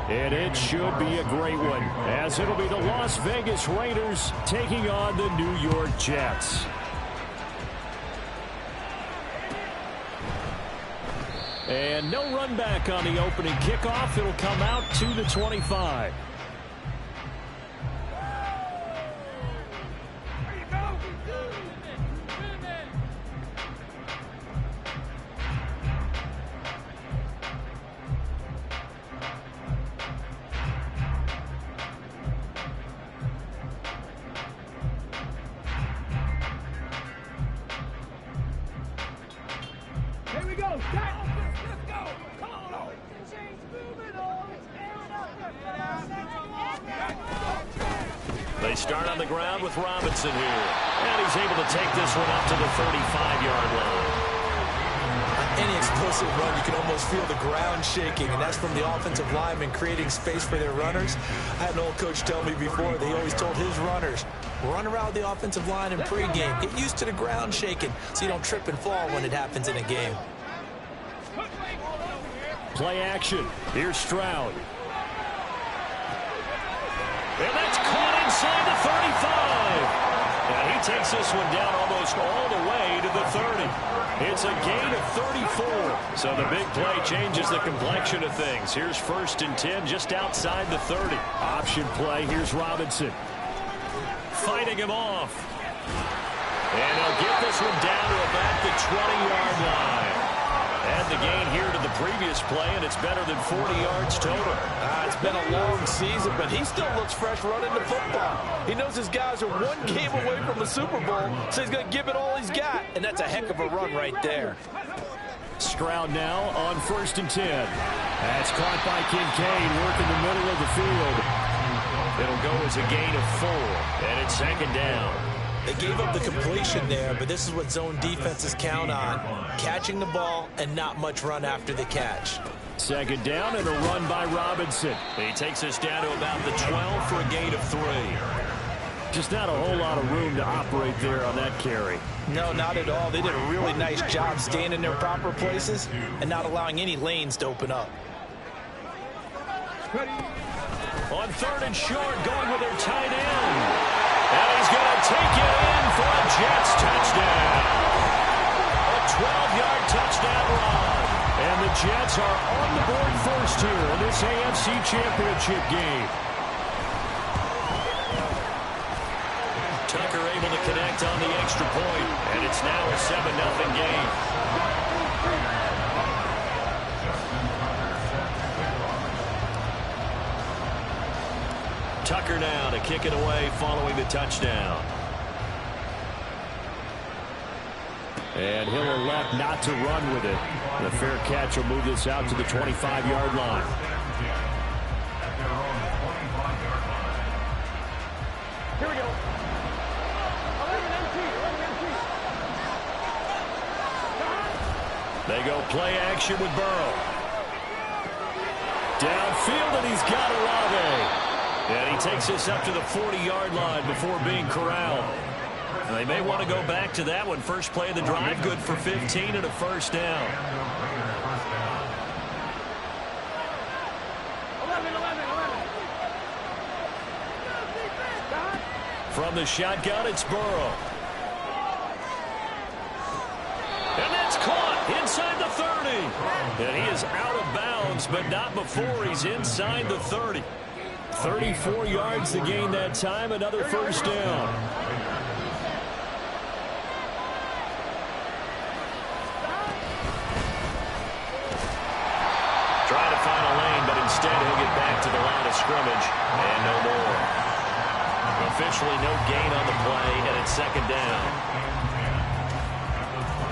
And it should be a great one, as it'll be the Las Vegas Raiders taking on the New York Jets. And no run back on the opening kickoff. It'll come out to the 25. They start on the ground with Robinson here. And he's able to take this one up to the 35-yard line. On any explosive run, you can almost feel the ground shaking, and that's from the offensive linemen creating space for their runners. I had an old coach tell me before, they always told his runners, run around the offensive line in pregame. Get used to the ground shaking so you don't trip and fall when it happens in a game. Play action. Here's Stroud. And that's caught inside the 35. And he takes this one down almost all the way to the 30. It's a gain of 34. So the big play changes the complexion of things. Here's 1st and 10 just outside the 30. Option play. Here's Robinson. Fighting him off. And he'll get this one down to about the 20-yard line. Add the gain here to the previous play, and it's better than 40 yards total. It's been a long season, but he still looks fresh running the football. He knows his guys are one game away from the Super Bowl, so he's going to give it all he's got, and that's a heck of a run right there. Stroud now on 1st and 10. That's caught by Kincaid, working the middle of the field. It'll go as a gain of 4, and it's 2nd down. They gave up the completion there, but this is what zone defenses count on. Catching the ball and not much run after the catch. 2nd down and a run by Robinson. He takes us down to about the 12 for a gain of 3. Just not a whole lot of room to operate there on that carry. No, not at all. They did a really nice job staying in their proper places and not allowing any lanes to open up. On 3rd and short, going with their tight end. And he's going to take it in for a Jets touchdown. A 12-yard touchdown run. And the Jets are on the board first here in this AFC Championship game. Tucker able to connect on the extra point, and it's now a 7-0 game. Tucker now to kick it away following the touchdown. And Hiller left not to run with it. The fair catch will move this out to the 25-yard line. Here we go. They go play action with Burrow. Downfield, and he's got Olave. And he takes this up to the 40-yard line before being corralled. And they may want to go back to that one. First play of the drive, good for 15 and a 1st down. 11. From the shotgun, it's Burrow. And that's caught inside the 30. And he is out of bounds, but not before he's inside the 30. 34 yards to gain that time, another 1st down. Trying to find a lane, but instead he'll get back to the line of scrimmage, and no more. Officially no gain on the play, and it's 2nd down.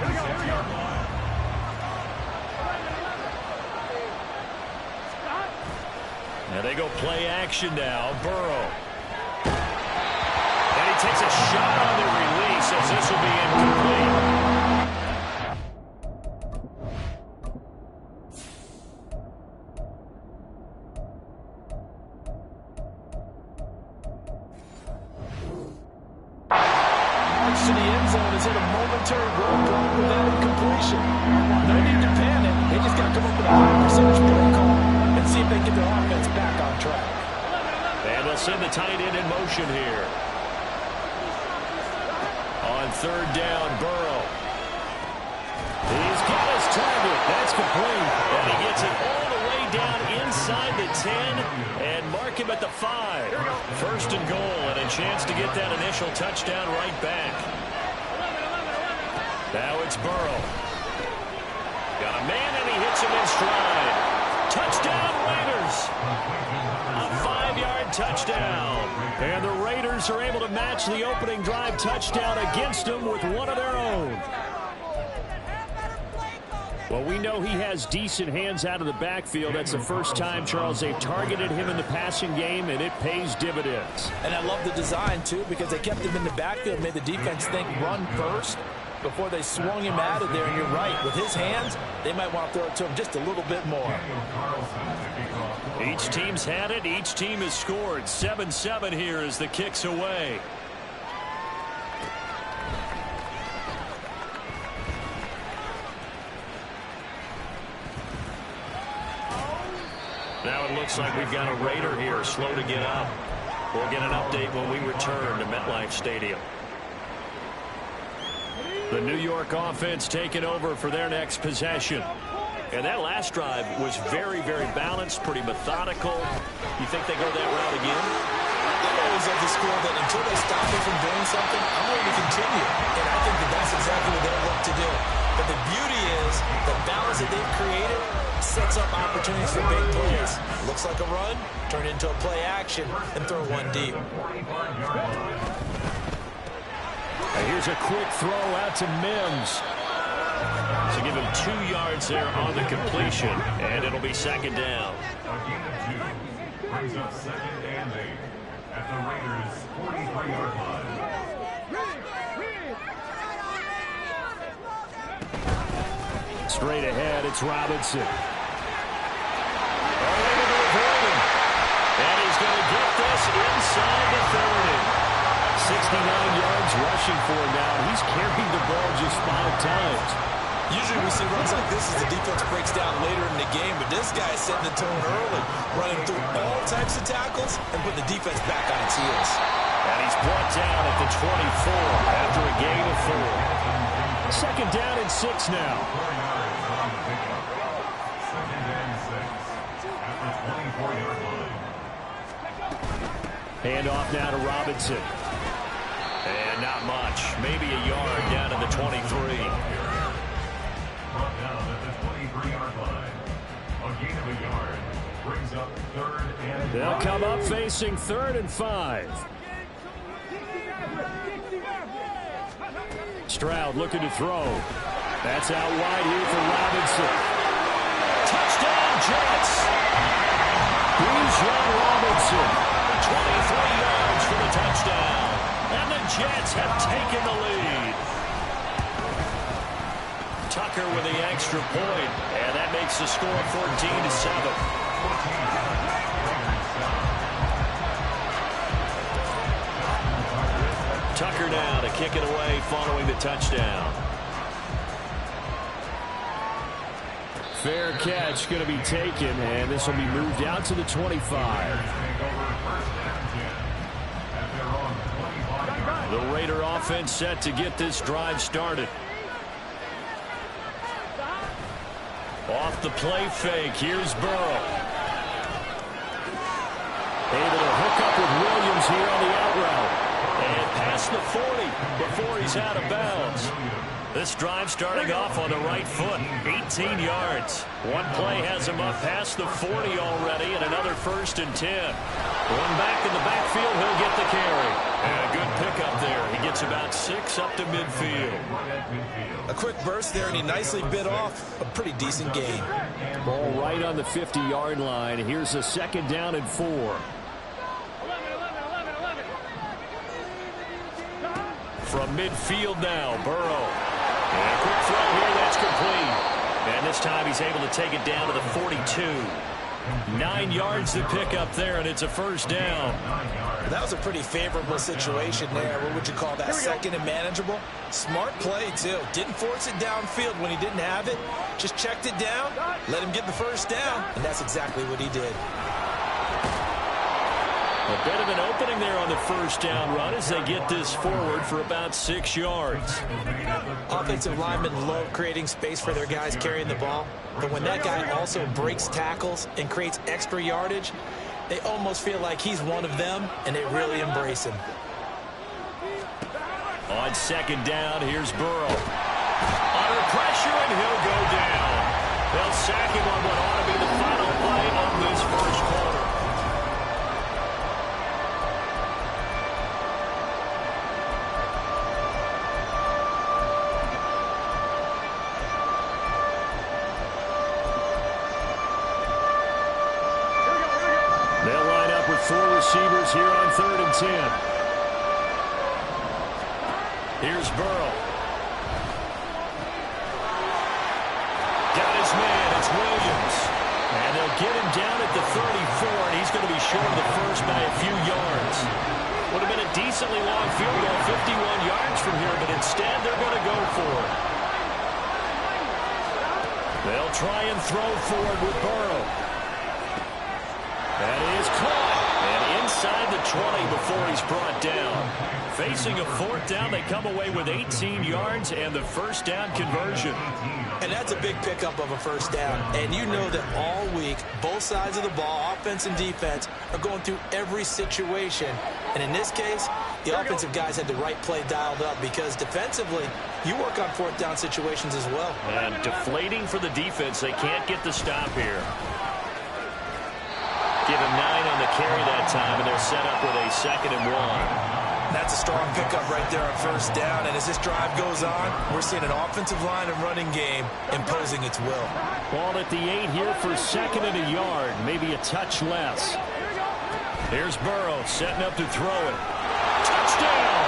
Here we go. And they go play action now. Burrow. And he takes a shot on the release as this will be incomplete. To the end zone is in a momentary roadblock with that incompletion. No need to panic. They just got to come up with a high percentage play call and see if they get their offense back they'll send the tight end in motion here. On third down, Burrow. He's got his target. That's complete. And he gets it all the way down inside the 10 and mark him at the 5. First and goal and a chance to get that initial touchdown right back. Now it's Burrow. Got a man and he hits him in stride. Touchdown Raiders. A 5-yard touchdown. And the Raiders are able to match the opening drive touchdown against them with one of their own. Well, we know he has decent hands out of the backfield. That's the first time, Charles, they've targeted him in the passing game, and it pays dividends. And I love the design, too, because they kept him in the backfield, made the defense think run first before they swung him out of there. And you're right, with his hands, they might want to throw it to him just a little bit more. Each team's had it. Each team has scored. 7-7 here as the kick's away. Now it looks like we've got a Raider here slow to get up. We'll get an update when we return to MetLife Stadium. The New York offense taking over for their next possession. And that last drive was very, very balanced, pretty methodical. You think they go that route again? They always have the score that until they stop me from doing something, I'm going to continue. And I think that that's exactly what they're looking to do. But the beauty is the balance that they've created sets up opportunities for big plays. Looks like a run, turn it into a play action, and throw one deep. Here's a quick throw out to Mims. So give him 2 yards there on the completion, and it'll be second down. Brings up second and 8 at the Raiders' 43-yard line. Straight ahead, it's Robinson. And he's going to get this inside the 30. 69 yards rushing for him now. He's carried the ball just 5 times. Usually we see runs like this as the defense breaks down later in the game, but this guy is setting the tone early, running through all types of tackles and putting the defense back on its heels. And he's brought down at the 24 after a gain of 4. Second down and 6 now. Hand off now to Robinson. And not much. Maybe a yard down to the 23. Brought down at the 23-yard line. A gain of a yard brings up third and 5. They'll come up facing 3rd and 5. Stroud looking to throw. That's out wide here for Robinson. Touchdown, Jets! Bijan Robinson. 23 yards for the touchdown. And the Jets have taken the lead. Tucker with the extra point. And that makes the score 14-7. Tucker now to kick it away following the touchdown. Fair catch going to be taken, and this will be moved out to the 25. The Raider offense set to get this drive started. Off the play fake, here's Burrow. Able to hook up with Williams here on the out route. And past the 40 before he's out of bounds. This drive starting off on the right foot, 18 yards. One play has him up past the 40 already, and another 1st and 10. One back in the backfield, he'll get the carry. And a good pickup there. He gets about 6 up to midfield. A quick burst there, and he nicely bit off a pretty decent gain. Ball right on the 50-yard line. Here's a 2nd down and 4. From midfield now, Burrow. And a quick throw here, that's complete. And this time he's able to take it down to the 42. 9 yards to pick up there, and it's a 1st down. That was a pretty favorable situation there. What would you call that? Second and manageable? Smart play, too. Didn't force it downfield when he didn't have it. Just checked it down, let him get the 1st down, and that's exactly what he did. The A bit of an opening there on the first down run as they get this forward for about 6 yards. Offensive linemen love creating space for their guys carrying the ball. But when that guy also breaks tackles and creates extra yardage, they almost feel like he's one of them, and they really embrace him. On second down, here's Burrow. Under pressure, and he'll go down. They'll sack him on what ought to be the final play of this first quarter. They'll line up with 4 receivers here on 3rd and 10. Here's Burrow. Got his man. It's Williams. And they'll get him down at the 34, and he's going to be short of the first by a few yards. Would have been a decently long field goal, 51 yards from here, but instead they're going to go for it. They'll try and throw forward with Burrow. That is caught. And inside the 20 before he's brought down. Facing a 4th down, they come away with 18 yards and the first down conversion. And that's a big pickup of a first down. And you know that all week, both sides of the ball, offense and defense, are going through every situation. And in this case, the offensive guys had the right play dialed up because defensively, you work on 4th down situations as well. And deflating for the defense. They can't get the stop here. Give him 9 on the carry that time, and they're set up with a 2nd and 1. That's a strong pickup right there on first down. And as this drive goes on, we're seeing an offensive line and running game imposing its will. Ball at the 8 here for 2nd and a yard, maybe a touch less. Here's Burrow setting up to throw it. Touchdown!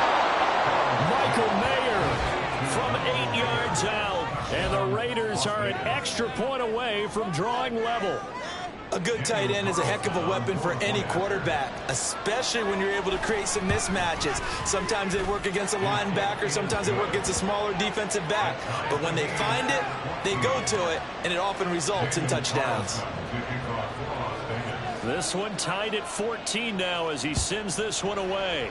Michael Mayer from 8 yards out. And the Raiders are an extra point away from drawing level. A good tight end is a heck of a weapon for any quarterback, especially when you're able to create some mismatches. Sometimes they work against a linebacker, sometimes they work against a smaller defensive back. But when they find it, they go to it, and it often results in touchdowns. This one tied at 14 now as he sends this one away.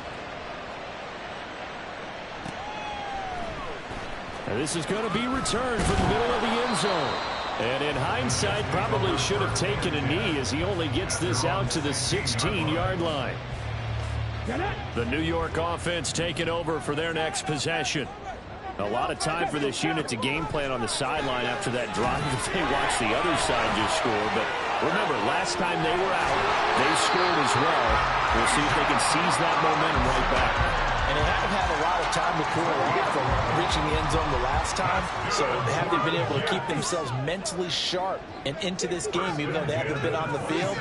And this is going to be returned from the middle of the end zone. And in hindsight, probably should have taken a knee as he only gets this out to the 16-yard line. The New York offense taking over for their next possession. A lot of time for this unit to game plan on the sideline after that drive that they watched the other side just score. But remember, last time they were out, they scored as well. We'll see if they can seize that momentum right back. And they haven't had a lot of time to cool off from reaching the end zone the last time. So they haven't been able to keep themselves mentally sharp and into this game, even though they haven't been on the field.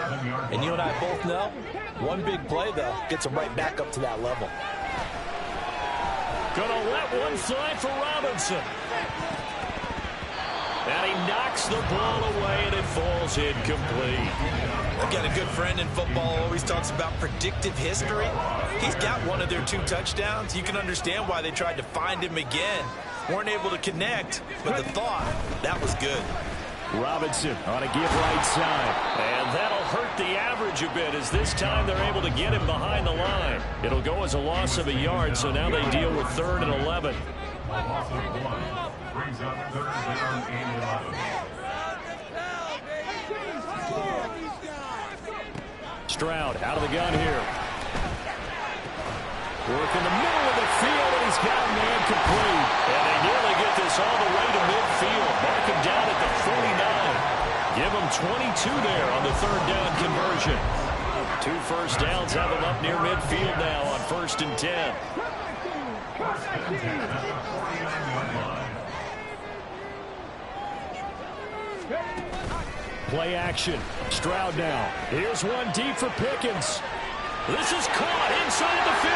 And you and I both know, one big play, though, gets them right back up to that level. Gonna let one fly for Robinson. And he knocks the ball away, and it falls incomplete. I've got a good friend in football who always talks about predictive history. He's got one of their 2 touchdowns. You can understand why they tried to find him again. Weren't able to connect, but the thought, that was good. Robinson on a give right side. And that'll hurt the average a bit as this time they're able to get him behind the line. It'll go as a loss of a yard, so now they deal with 3rd and 11. Brings up 3rd down and 11. Stroud out of the gun here. Work in the middle of the field, and he's got a man complete. And they nearly get this all the way to midfield. Mark him down at the 49. Give him 22 there on the 3rd down conversion. 2 first downs have him up near midfield now on 1st and 10. Play action. Stroud now. Here's one deep for Pickens. This is caught inside the 15.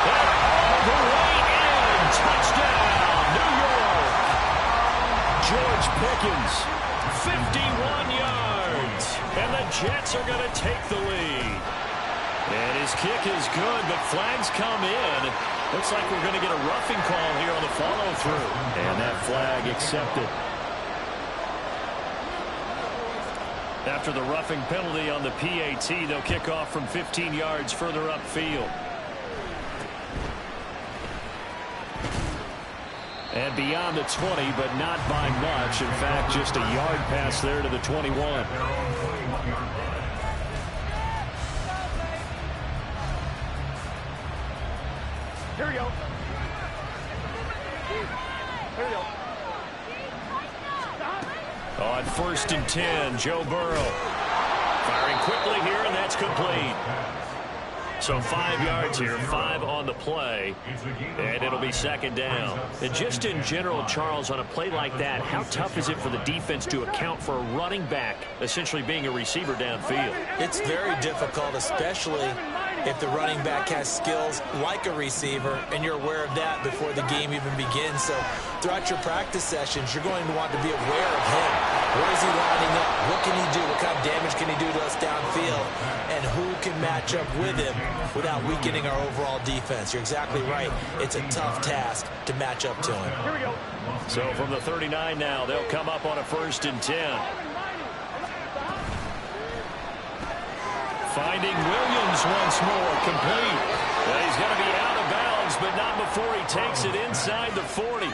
And all the way in. Touchdown, New York. George Pickens, 51 yards. And the Jets are going to take the lead. And his kick is good, but flags come in. Looks like we're going to get a roughing call here on the follow-through. And that flag accepted. After the roughing penalty on the PAT, they'll kick off from 15 yards further upfield. And beyond the 20, but not by much. In fact, just a yard pass there to the 21. Here we go. Here we go. On 1st and 10, Joe Burrow. Firing quickly here, and that's complete. So 5 yards here, 5 on the play, and it'll be 2nd down. And just in general, Charles, on a play like that, how tough is it for the defense to account for a running back essentially being a receiver downfield? It's very difficult, especially if the running back has skills like a receiver, and you're aware of that before the game even begins. So throughout your practice sessions, you're going to want to be aware of him. Where is he lining up? What can he do? What kind of damage can he do to us downfield? And who can match up with him without weakening our overall defense? You're exactly right. It's a tough task to match up to him. Here we go. So from the 39 now, they'll come up on a 1st and 10. Finding Williams once more, complete. Well, he's going to be out of bounds, but not before he takes it inside the 40.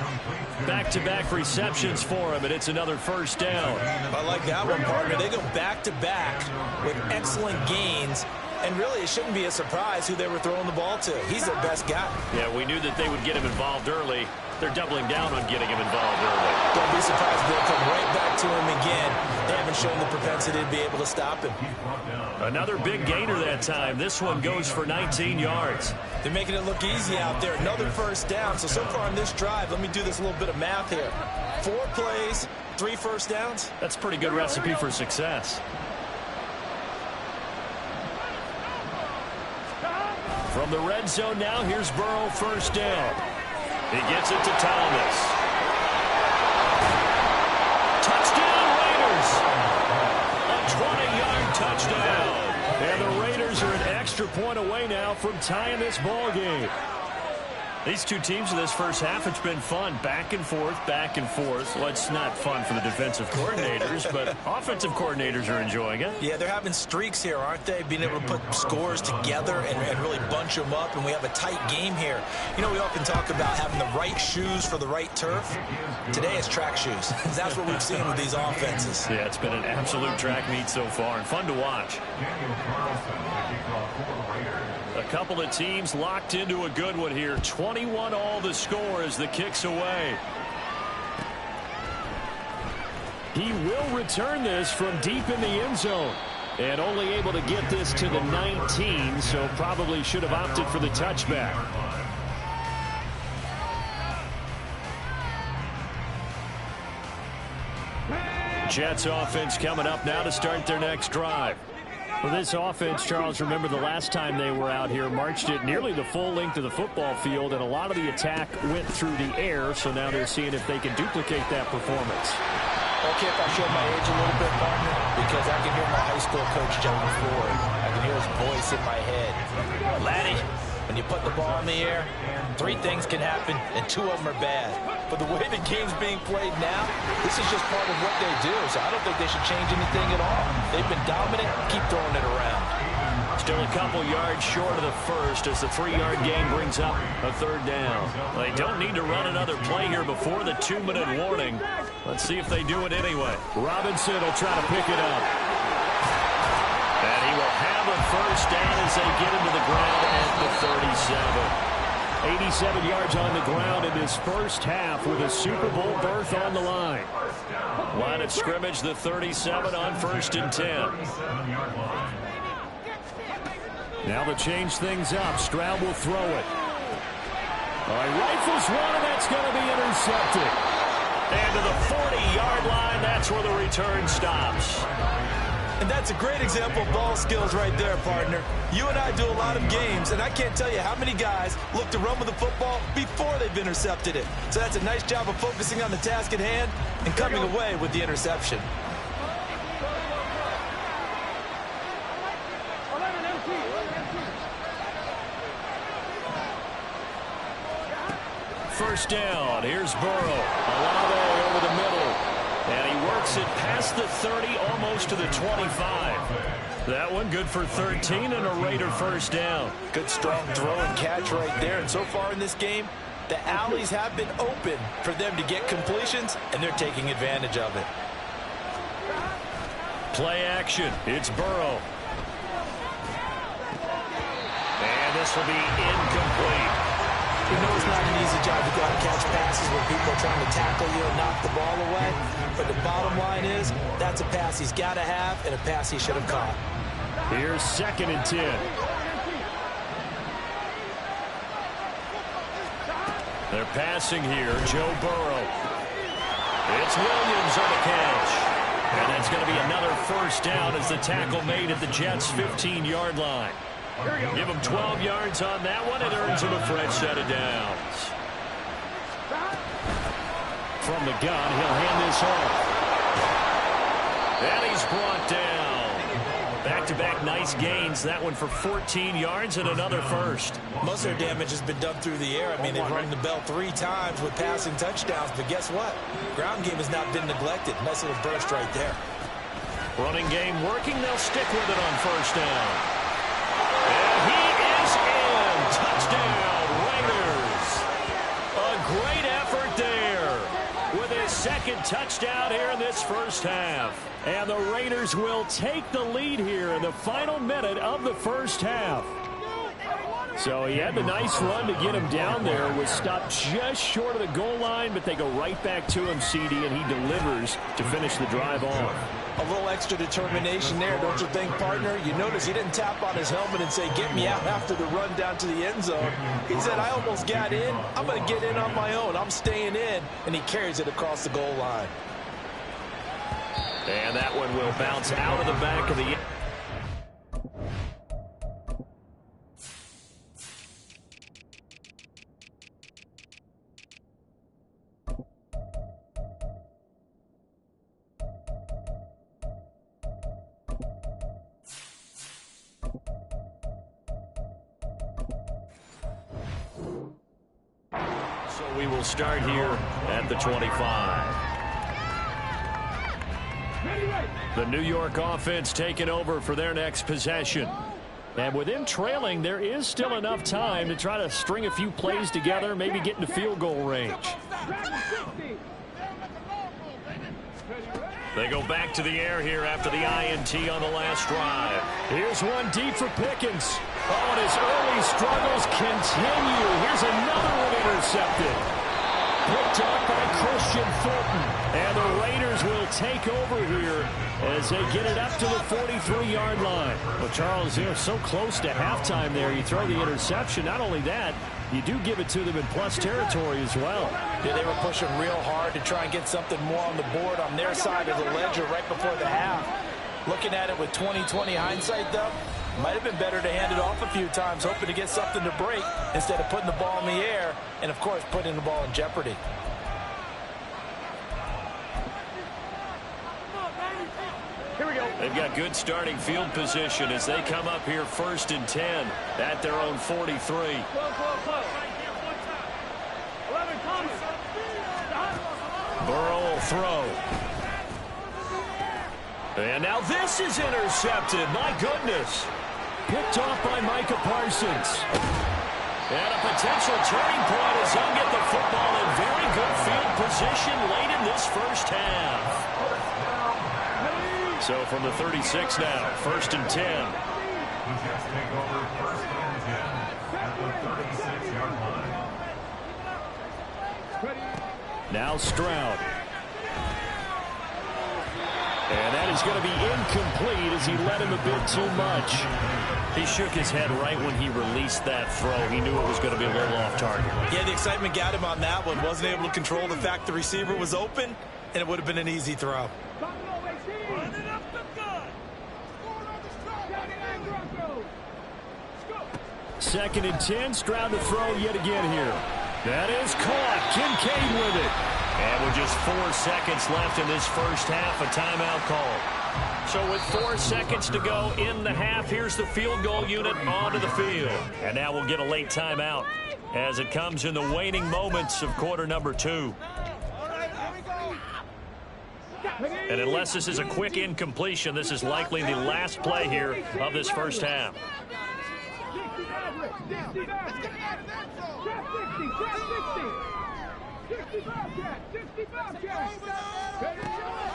Back-to-back receptions for him, and it's another 1st down. I like that one, partner. They go back-to-back with excellent gains, and really it shouldn't be a surprise who they were throwing the ball to. He's their best guy. Yeah, we knew that they would get him involved early. They're doubling down on getting him involved early. Don't be surprised if they'll come right back to him again. They haven't shown the propensity to be able to stop him. Another big gainer that time. This one goes for 19 yards. They're making it look easy out there. Another 1st down. So far on this drive, let me do this little bit of math here. 4 plays, 3 1st downs. That's a pretty good recipe for success. From the red zone now, here's Burrow, 1st down. He gets it to Thomas. Touchdown, Raiders! A 20-yard touchdown. And the Raiders are an extra point away now from tying this ball game. These two teams in this first half, it's been fun. Back and forth, back and forth. Well, it's not fun for the defensive coordinators, but offensive coordinators are enjoying it. Yeah, they're having streaks here, aren't they? Being able to put scores together and really bunch them up, and we have a tight game here. You know, we often talk about having the right shoes for the right turf. Today it's track shoes. That's what we've seen with these offenses. Yeah, it's been an absolute track meet so far, and fun to watch. A couple of teams locked into a good one here. 21 all the score as the kick's away. He will return this from deep in the end zone. And only able to get this to the 19, so probably should have opted for the touchback. Jets offense coming up now to start their next drive. For this offense, Charles, remember the last time they were out here, marched it nearly the full length of the football field, and a lot of the attack went through the air, so now they're seeing if they can duplicate that performance. Okay, if I show my age a little bit, partner, because I can hear my high school coach, John Ford. I can hear his voice in my head. Laddie, when you put the ball in the air, 3 things can happen, and 2 of them are bad. But the way the game's being played now, this is just part of what they do, so I don't think they should change anything at all. They've been dominant. Keep throwing it around. Still a couple yards short of the first as the 3-yard gain brings up a 3rd down. They don't need to run another play here before the 2-minute warning. Let's see if they do it anyway. Robinson will try to pick it up. And he will have a 1st down as they get into the ground at the 37. 87 yards on the ground in this first half with a Super Bowl berth on the line. Line of scrimmage, the 37 on 1st and 10. Now to change things up, Stroud will throw it. All right, rifles one, and that's going to be intercepted. And to the 40-yard line, that's where the return stops. And that's a great example of ball skills right there, partner. You and I do a lot of games, and I can't tell you how many guys look to run with the football before they've intercepted it. So that's a nice job of focusing on the task at hand and coming away with the interception. First down, here's Burrow. Olave over the middle. And he works works it past the 30, almost to the 25. That one good for 13 and a Raider first down. Good strong throw and catch right there. And so far in this game, the alleys have been open for them to get completions, and they're taking advantage of it. Play action. It's Burrow. And this will be incomplete. You know it's not an easy job to go out and catch passes when people are trying to tackle you and knock the ball away. But the bottom line is, that's a pass he's got to have and a pass he should have caught. Here's 2nd and 10. They're passing here. Joe Burrow. It's Williams on the catch. And that's going to be another first down as the tackle made at the Jets' 15-yard line. Give him 12 yards on that one. It earns him a fresh set of downs. From the gun, he'll hand this off. And he's brought down. Back-to-back nice gains. That one for 14 yards and another first. Most of their damage has been done through the air. I mean, they've rung the bell 3 times with passing touchdowns. But guess what? Ground game has not been neglected. Nice little burst right there. Running game working. They'll stick with it on first down. And he is in. Touchdown, Raiders. A great effort there with his 2nd touchdown here in this first half. And the Raiders will take the lead here in the final minute of the first half. So he had the nice run to get him down there. Was stopped just short of the goal line, but they go right back to him, CD, and he delivers to finish the drive off. A little extra determination there, don't you think, partner? You notice he didn't tap on his helmet and say, get me out after the run down to the end zone. He said, I almost got in. I'm going to get in on my own. I'm staying in. And he carries it across the goal line. And that one will bounce out of the back of the end. We will start here at the 25. The New York offense taking over for their next possession. And with them trailing, there is still enough time to try to string a few plays together, maybe get into field goal range. They go back to the air here after the INT on the last drive. Here's one deep for Pickens. Oh, and his early struggles continue. Here's another one intercepted. Picked up by Christian Fulton. And the Raiders will take over here as they get it up to the 43-yard line. Well, Charles, they're so close to halftime there. You throw the interception. Not only that, you do give it to them in plus territory as well. Yeah, they were pushing real hard to try and get something more on the board on their side of the ledger right before the half. Looking at it with 20/20 hindsight, though, might have been better to hand it off a few times, hoping to get something to break instead of putting the ball in the air and, of course, putting the ball in jeopardy. Here we go. They've got good starting field position as they come up here 1st and 10 at their own 43. Close. 11 coming. Burrow will throw. And now this is intercepted. My goodness. Picked off by Micah Parsons. And a potential turning point as they'll get the football in very good field position late in this first half. So from the 36 now, 1st and 10. The Jets take over 1st and 10 at the 36-yard line. Now Stroud. And that is going to be incomplete as he led him a bit too much. He shook his head right when he released that throw. He knew it was going to be a little off target. Yeah, the excitement got him on that one. Wasn't able to control the fact the receiver was open, and it would have been an easy throw. 2nd and 10. Stroud to throw yet again here. That is caught. Kincaid with it. And with just 4 seconds left in this first half, a timeout call. So with 4 seconds to go in the half, here's the field goal unit onto the field. And now we'll get a late timeout as it comes in the waning moments of quarter number 2. And unless this is a quick incompletion, this is likely the last play here of this first half.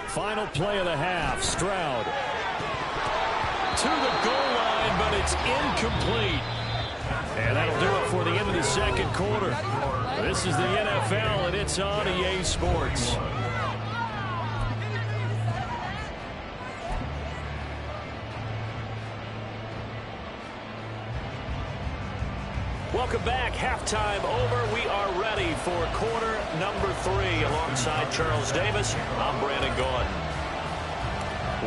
Final play of the half. Stroud to the goal line, but it's incomplete. And that'll do it for the end of the second quarter. This is the NFL, and it's on EA Sports. Welcome back. Halftime over. We are ready for quarter number 3. Alongside Charles Davis, I'm Brandon Gordon.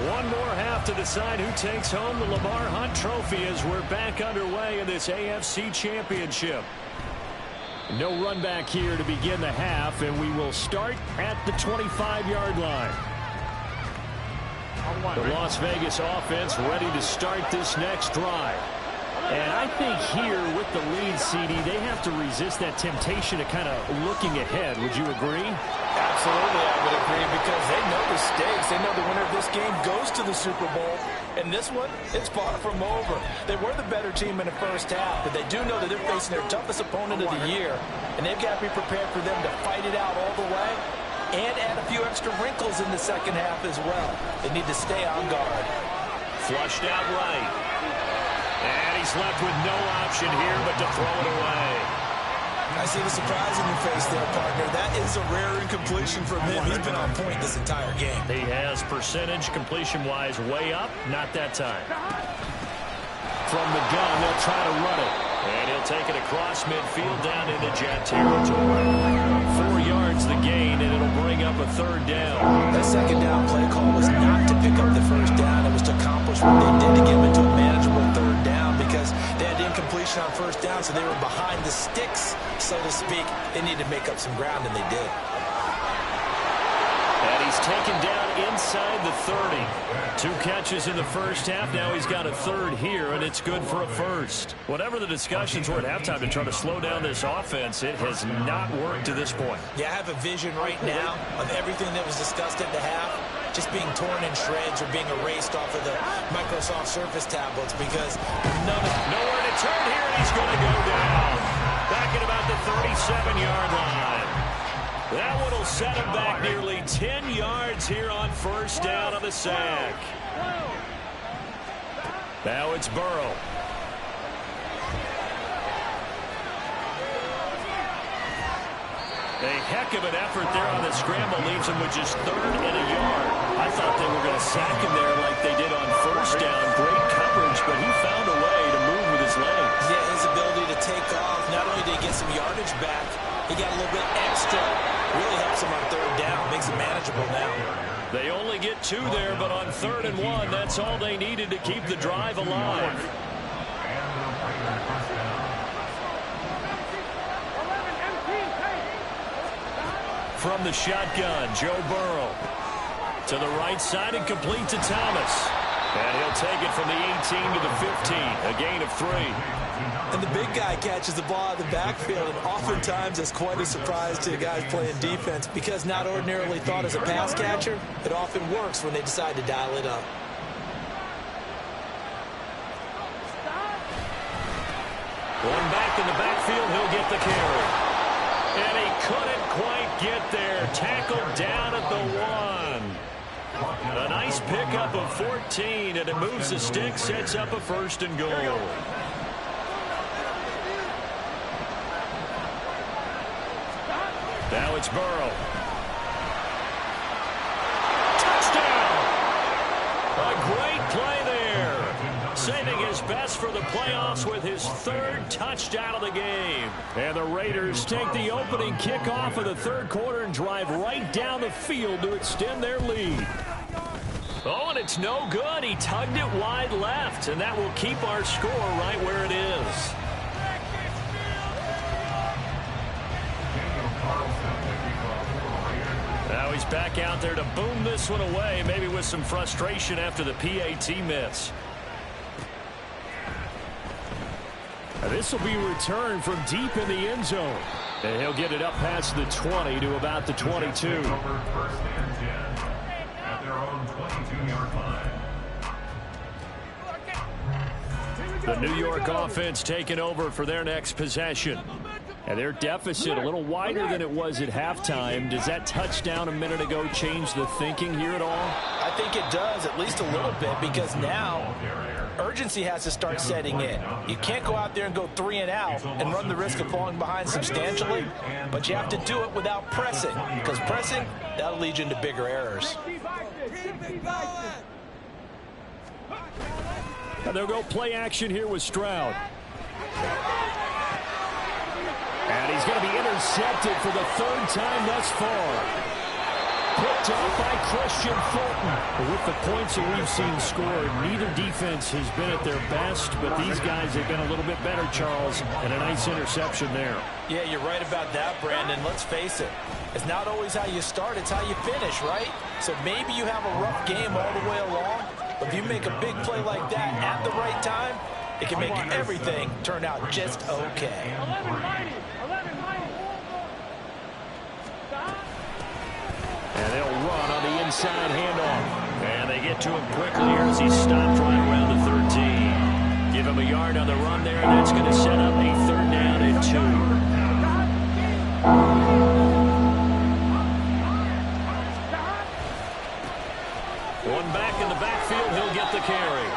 One more half to decide who takes home the Lamar Hunt Trophy as we're back underway in this AFC Championship. No run back here to begin the half, and we will start at the 25-yard line. The Las Vegas offense ready to start this next drive. And I think here with the lead, CD, they have to resist that temptation of kind of looking ahead. Would you agree? Absolutely, I would agree, because they know the stakes. They know the winner of this game goes to the Super Bowl. And this one, it's far from over. They were the better team in the first half, but they do know that they're facing their toughest opponent of the year. And they've got to be prepared for them to fight it out all the way and add a few extra wrinkles in the second half as well. They need to stay on guard. Flushed out right. And he's left with no option here but to throw it away. I see the surprise in your face there, partner. That is a rare incompletion from him. He's been on point this entire game. He has percentage completion-wise way up. Not that time. From the gun, they'll try to run it. And he'll take it across midfield down into jet territory. 4 yards the gain, and it'll bring up a third down. That second down play call was not to pick up the first down. It was to accomplish what they did to get them into a manageable third down, because they had incompletion on first down, so they were behind the sticks, so to speak. They needed to make up some ground, and they did. And he's taken down inside the 30. 2 catches in the first half. Now he's got a third here, and it's good for a first. Whatever the discussions were at halftime to try to slow down this offense, it has not worked to this point. Yeah, I have a vision right now of everything that was discussed at the half just being torn in shreds or being erased off of the Microsoft Surface tablets, because nowhere to turn here, and he's going to go down. Back at about the 37-yard line. That one will set him back nearly 10 yards here on first down of the sack. Now it's Burrow. A heck of an effort there on the scramble leaves him with just 3rd and a yard. I thought they were going to sack him there like they did on first down. Great coverage, but he found a way to move with his legs. Yeah, his ability to take off, not only did he get some yardage back, he got a little bit extra. Really helps him on third down. Makes it manageable now. They only get 2 there, but on 3rd and 1, that's all they needed to keep the drive alive. From the shotgun, Joe Burrow. To the right side and complete to Thomas. And he'll take it from the 18 to the 15, a gain of 3. And the big guy catches the ball out of the backfield, and oftentimes it's quite a surprise to the guys playing defense, because not ordinarily thought as a pass catcher, it often works when they decide to dial it up. Going back in the backfield, he'll get the carry. And he couldn't quite get there. Tackled down at the 1. A nice pickup of 14, and it moves the stick, sets up a 1st and goal. Now it's Burrow. Touchdown! A great play there. Saving his best for the playoffs with his 3rd touchdown of the game. And the Raiders take the opening kickoff of the 3rd quarter and drive right down the field to extend their lead. Oh, and it's no good. He tugged it wide left, and that will keep our score right where it is. Now he's back out there to boom this one away, maybe with some frustration after the PAT miss. This will be returned from deep in the end zone. And he'll get it up past the 20 to about the 22. The New York offense taking over for their next possession. And their deficit a little wider than it was at halftime. Does that touchdown a minute ago change the thinking here at all? I think it does, at least a little bit, because now urgency has to start setting in. You can't go out there and go 3 and out and run the risk of falling behind substantially, but you have to do it without pressing, because pressing, that'll lead you into bigger errors. Now they'll go play action here with Stroud. And he's going to be intercepted for the 3rd time thus far. Picked up by Christian Fulton. With the points that we've seen scored, neither defense has been at their best, but these guys have been a little bit better, Charles, and a nice interception there. Yeah, you're right about that, Brandon. Let's face it. It's not always how you start, it's how you finish, right? So maybe you have a rough game all the way along, but if you make a big play like that at the right time, it can make everything turn out just okay. And they'll run on the inside handoff. And they get to him quickly here as he stopped right around the 13. Give him a yard on the run there, and that's going to set up a 3rd down and 2. One back in the backfield, he'll get the carry.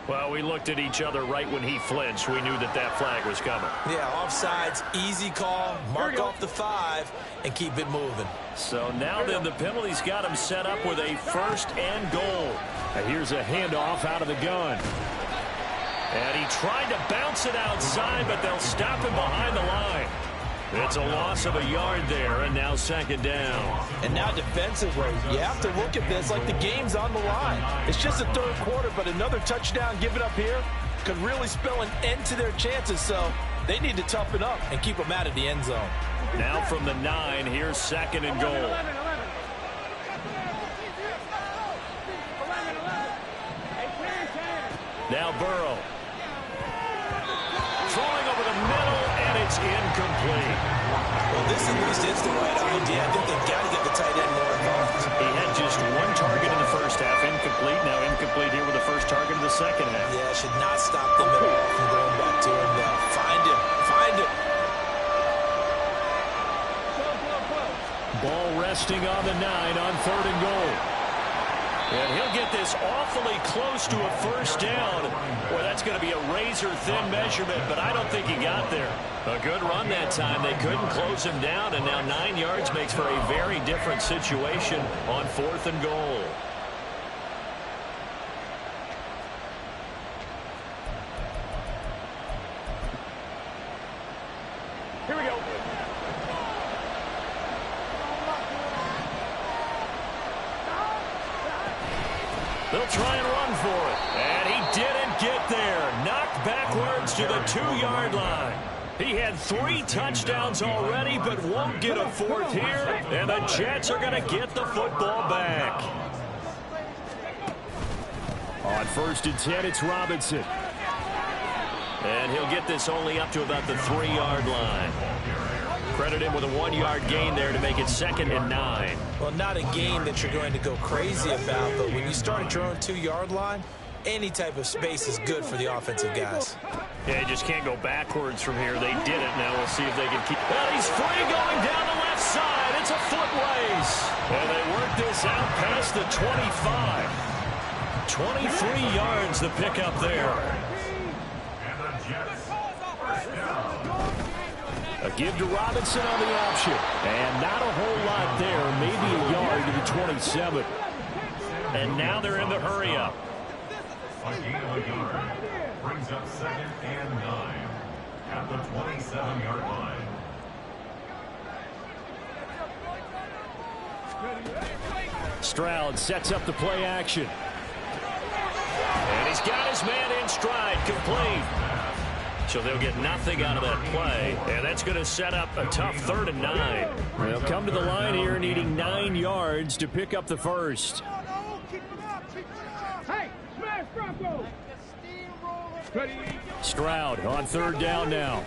Well, we looked at each other right when he flinched. We knew that that flag was coming. Yeah, offsides, easy call, mark off the 5, and keep it moving. So now then the penalty's got him set up with a 1st and goal. Now here's a handoff out of the gun. And he tried to bounce it outside, but they'll stop him behind the line. It's a loss of a yard there, and now 2nd down. And now defensively, you have to look at this like the game's on the line. It's just the 3rd quarter, but another touchdown given up here could really spell an end to their chances, so they need to toughen up and keep them out of the end zone. Now from the 9, here's 2nd and goal. Now Burrow. Throwing over the middle, and it's incomplete. Well, this at least is the right idea. I think they've got to get the tight end more involved. He had just 1 target in the 1st half, incomplete. Now incomplete here with the 1st target in the 2nd half. Yeah, should not stop them at all from going back to him now. Find him. Find him. Ball resting on the 9 on 3rd and goal. And he'll get this awfully close to a 1st down. Boy, that's going to be a razor-thin measurement, but I don't think he got there. A good run that time. They couldn't close him down, and now 9 yards makes for a very different situation on 4th and goal. Here we go. They'll try and run for it. And he didn't get there. Knocked backwards to the 2-yard line. He had 3 touchdowns already, but won't get a 4th here. And the Jets are going to get the football back. On 1st and 10, it's Robinson. And he'll get this only up to about the 3-yard line. Credit him with a 1-yard gain there to make it 2nd and 9. Well, not a gain that you're going to go crazy about, but when you start at your own 2-yard line, any type of space is good for the offensive guys. Yeah, you just can't go backwards from here. They did it. Now we'll see if they can keep. Well, he's free going down the left side. It's a foot race. And they work this out past the 25. 23 yards the pickup there. And the Jets, 1st down. A give to Robinson on the option. And not a whole lot there. Maybe a yard to the 27. And now they're in the hurry-up. A gain of a yard brings up 2nd and 9 at the 27-yard line. Stroud sets up the play action. And he's got his man in stride, complete. So they'll get nothing out of that play, and that's going to set up a tough 3rd and 9. They'll come to the line here needing 9 yards to pick up the 1st. Hey, smash Bronco! Stroud on 3rd down now.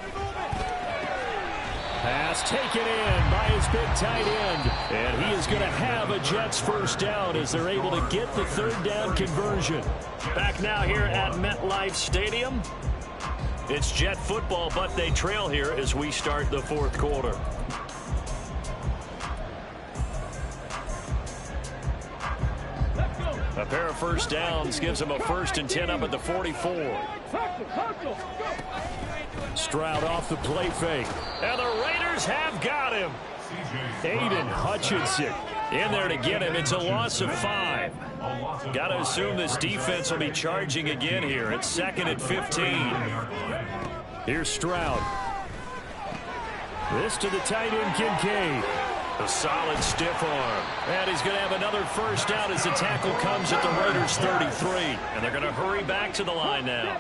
Pass taken in by his big tight end. And he is going to have a Jets first down as they're able to get the third down conversion. Back now here at MetLife Stadium. It's Jet football, but they trail here as we start the fourth quarter. A pair of first downs gives them a 1st and 10 up at the 44. Stroud off the play fake. And the Raiders have got him. Aiden Hutchinson in there to get him. It's a loss of 5. Got to assume this defense will be charging again here. It's 2nd and 15. Here's Stroud. This to the tight end, Kincaid. A solid stiff arm. And he's going to have another first down as the tackle comes at the Raiders' 33. And they're going to hurry back to the line now.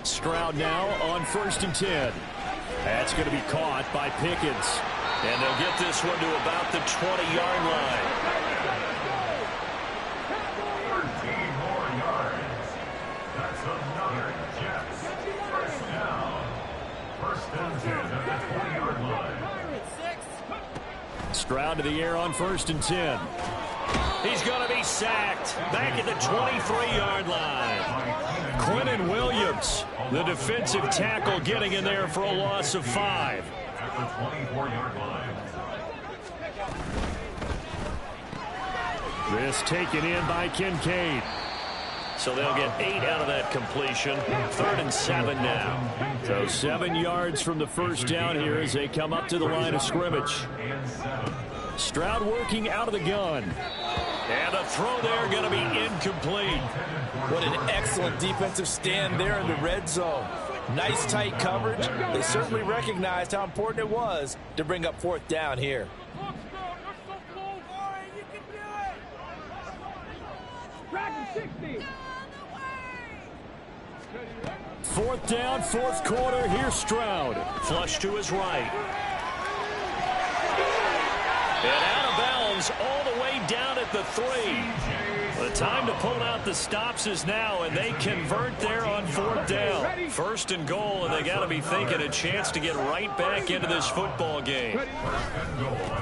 Stroud now on 1st and 10. That's going to be caught by Pickens. And they'll get this one to about the 20-yard line. 13 more yards. That's another Jets first down. 1st and 10 at the 20-yard line. Stroud to the air on 1st and 10. He's going to be sacked back at the 23-yard line. Quinnen Williams, the defensive tackle, getting in there for a loss of 5. At the 24-yard line. This taken in by Kincaid. So they'll get 8 out of that completion. 3rd and 7 now. So 7 yards from the first down here as they come up to the line of scrimmage. Stroud working out of the gun. And the throw there going to be incomplete. What an excellent defensive stand there in the red zone. Nice tight coverage. They certainly recognized how important it was to bring up 4th down here. Fourth down, 4th quarter. Here's Stroud. Flush to his right. And out of bounds all the way down at the 3. The time to pull out the stops is now, and they convert there on 4th down. 1st and goal, and they got to be thinking a chance to get right back into this football game.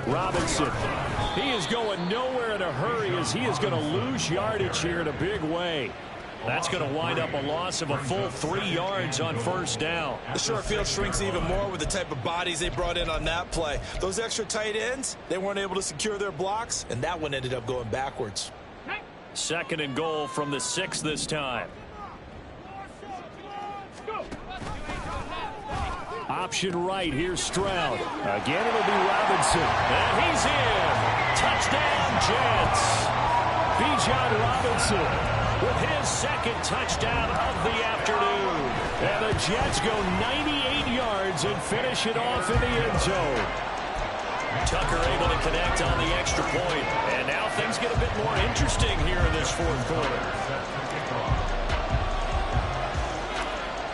Robinson. He is going nowhere in a hurry as he is going to lose yardage here in a big way. That's going to wind up a loss of a full 3 yards on 1st down. The short field shrinks even more with the type of bodies they brought in on that play. Those extra tight ends, they weren't able to secure their blocks, and that one ended up going backwards. 2nd and goal from the 6 this time. Option right. Here's Stroud. Again, it'll be Robinson. And he's in. Touchdown, Jets. Bijan Robinson with his 2nd touchdown of the afternoon. And the Jets go 98 yards and finish it off in the end zone. Tucker able to connect on the extra point. And now things get a bit more interesting here in this 4th quarter.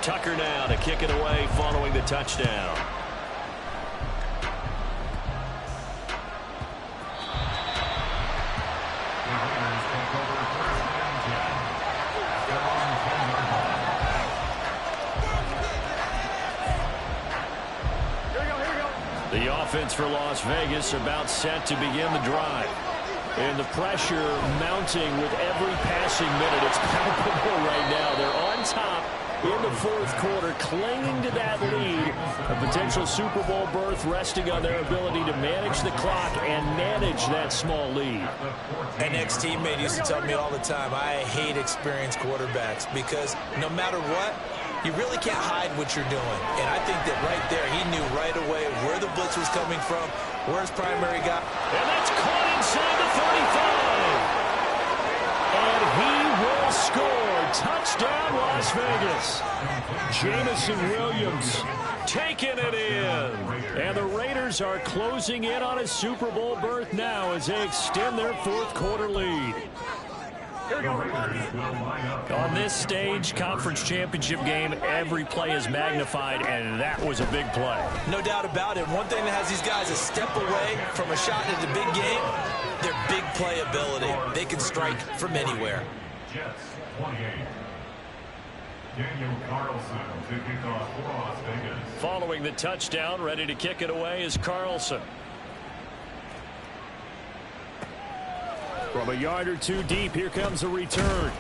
Tucker now to kick it away following the touchdown. The offense for Las Vegas about set to begin the drive. And the pressure mounting with every passing minute. It's palpable right now. They're on top in the 4th quarter, clinging to that lead. A potential Super Bowl berth resting on their ability to manage the clock and manage that small lead. An ex-teammate used to tell me all the time, I hate experienced quarterbacks because no matter what, you really can't hide what you're doing. And I think that right there, he knew right away where the blitz was coming from, where his primary guy. And that's caught inside the 35. And he will score. Touchdown, Las Vegas. Jamison Williams taking it in. And the Raiders are closing in on a Super Bowl berth now as they extend their 4th quarter lead. On this stage, conference championship game, every play is magnified, and that was a big play. No doubt about it. One thing that has these guys a step away from a shot at the big game, their big play ability. They can strike from anywhere. Jets 28. Daniel Carlson to kick off for Las Vegas. Following the touchdown, ready to kick it away is Carlson. From a yard or two deep, here comes a return.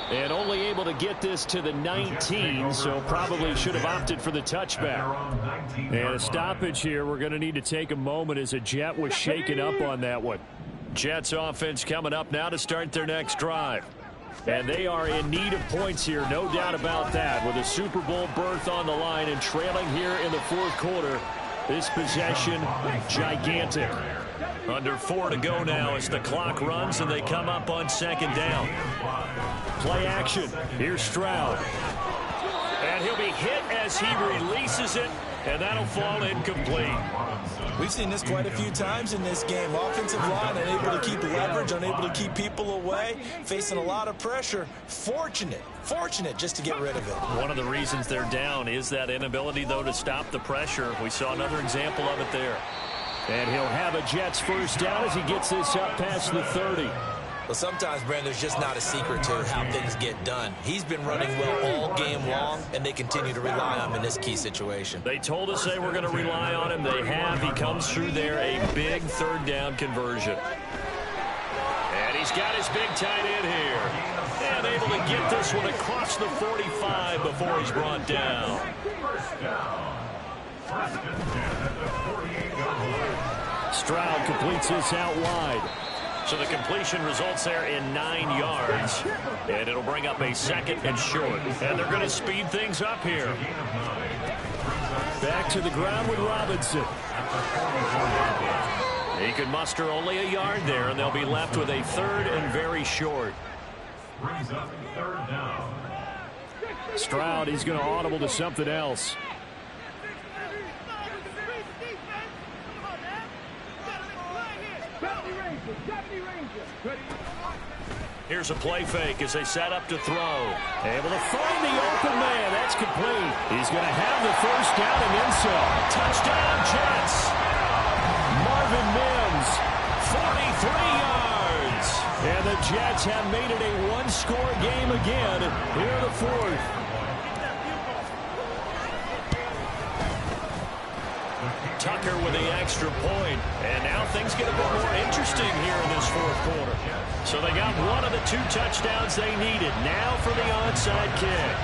And only able to get this to the 19, so probably should have opted for the touchback. And a stoppage here. We're going to need to take a moment as a Jet was shaken up on that one. Jets offense coming up now to start their next drive. And they are in need of points here, no doubt about that. With a Super Bowl berth on the line and trailing here in the fourth quarter, this possession, gigantic. Under 4 to go now as the clock runs and they come up on second down. Play action. Here's Stroud. And he'll be hit as he releases it, and that'll fall incomplete. We've seen this quite a few times in this game. Offensive line unable to keep leverage, unable to keep people away, facing a lot of pressure. Fortunate just to get rid of it. One of the reasons they're down is that inability, though, to stop the pressure. We saw another example of it there. And he'll have a Jets first down as he gets this up past the 30. Well, sometimes, Brandon, there's just not a secret to how things get done. He's been running well all game long, and they continue to rely on him in this key situation. They told us they were going to rely on him. They have. He comes through there, a big third down conversion. And he's got his big tight end here. And able to get this one across the 45 before he's brought down. Stroud completes this out wide. So the completion results there in 9 yards. And it'll bring up a second and short. And they're going to speed things up here. Back to the ground with Robinson. He could muster only a yard there, and they'll be left with a third and very short. Brings up third down. Stroud, he's going to audible to something else. Here's a play fake as they set up to throw. Able to find the open man. That's complete. He's going to have the first down and then some. Touchdown, Jets. Marvin Mims, 43 yards. And the Jets have made it a one-score game again here in the fourth. Tucker with the extra point. And now things get a bit more interesting here in this fourth quarter. So they got one of the 2 touchdowns they needed. Now for the onside kick.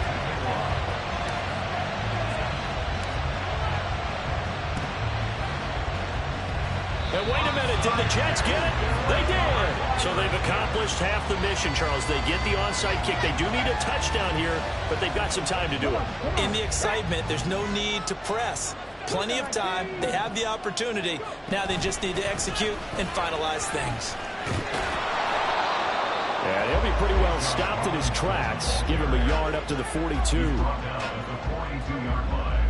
And wait a minute, did the Jets get it? They did. So they've accomplished half the mission, Charles. They get the onside kick. They do need a touchdown here, but they've got some time to do it. In the excitement, there's no need to press. Plenty of time. They have the opportunity. Now they just need to execute and finalize things. And he'll be pretty well stopped in his tracks. Give him a yard up to the 42. Down at the 42-yard line.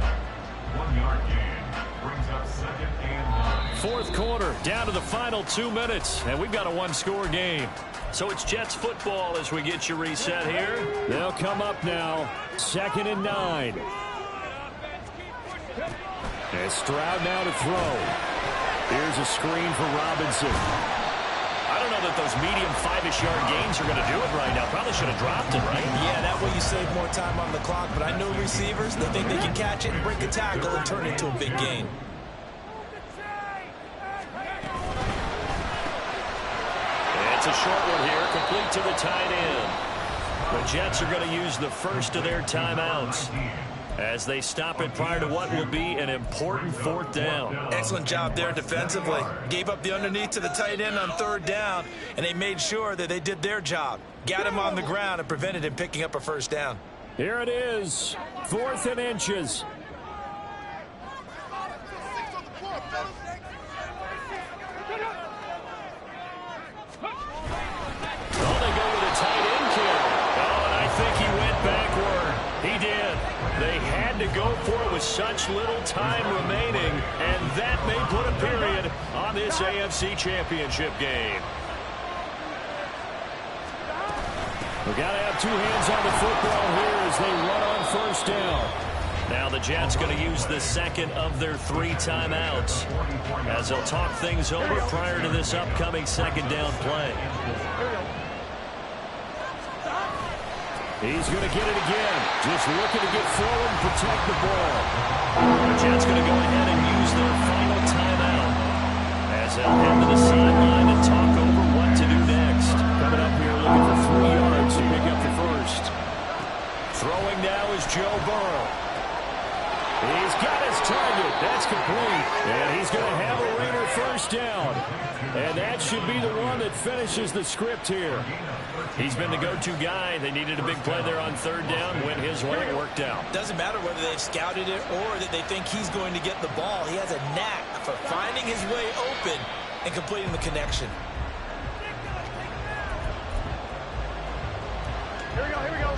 1-yard gain. Brings up second and 9. Fourth quarter, down to the final 2 minutes, and we've got a one-score game. So it's Jets football as we get you reset here. They'll come up now, 2nd and 9. And Stroud now to throw. Here's a screen for Robinson. I don't know that those medium 5-ish yard gains are going to do it right now. Probably should have dropped it, right? Yeah, that way you save more time on the clock. But I know receivers, they think they can catch it and break a tackle and turn it into a big gain. It's a short one here, complete to the tight end. The Jets are going to use the first of their timeouts as they stop it prior to what will be an important 4th down. Excellent job there defensively. Gave up the underneath to the tight end on 3rd down, and they made sure that they did their job. Got him on the ground and prevented him picking up a first down. Here it is, 4th and inches. Oh, they go with a tight end kill. Oh, and I think he went backward. He did. They had to go for it with such little time remaining, and that may put a period on this AFC Championship game. We've got to have 2 hands on the football here as they run on first down. Now the Jets going to use the second of their 3 timeouts as they'll talk things over prior to this upcoming 2nd down play. He's going to get it again. Just looking to get forward and protect the ball. The Jets going to go ahead and use their final timeout as they'll head to the sideline and talk over what to do next. Coming up here looking for 3 yards to pick up the first. Throwing now is Joe Burrow. He's got his target. That's complete. And he's going to have a Raider first down. And that should be the one that finishes the script here. He's been the go-to guy. They needed a big play there on third down. Went his way. It worked out. Doesn't matter whether they've scouted it or that they think he's going to get the ball. He has a knack for finding his way open and completing the connection. Here we go, here we go.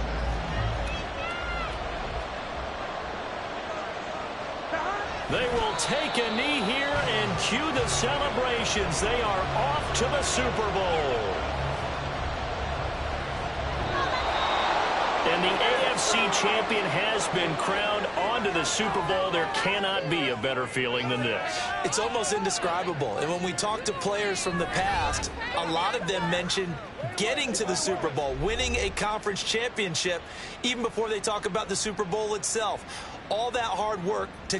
They will take a knee here and cue the celebrations. They are off to the Super Bowl. And the AFC champion has been crowned onto the Super Bowl. There cannot be a better feeling than this. It's almost indescribable. And when we talk to players from the past, a lot of them mention getting to the Super Bowl, winning a conference championship, even before they talk about the Super Bowl itself. All that hard work to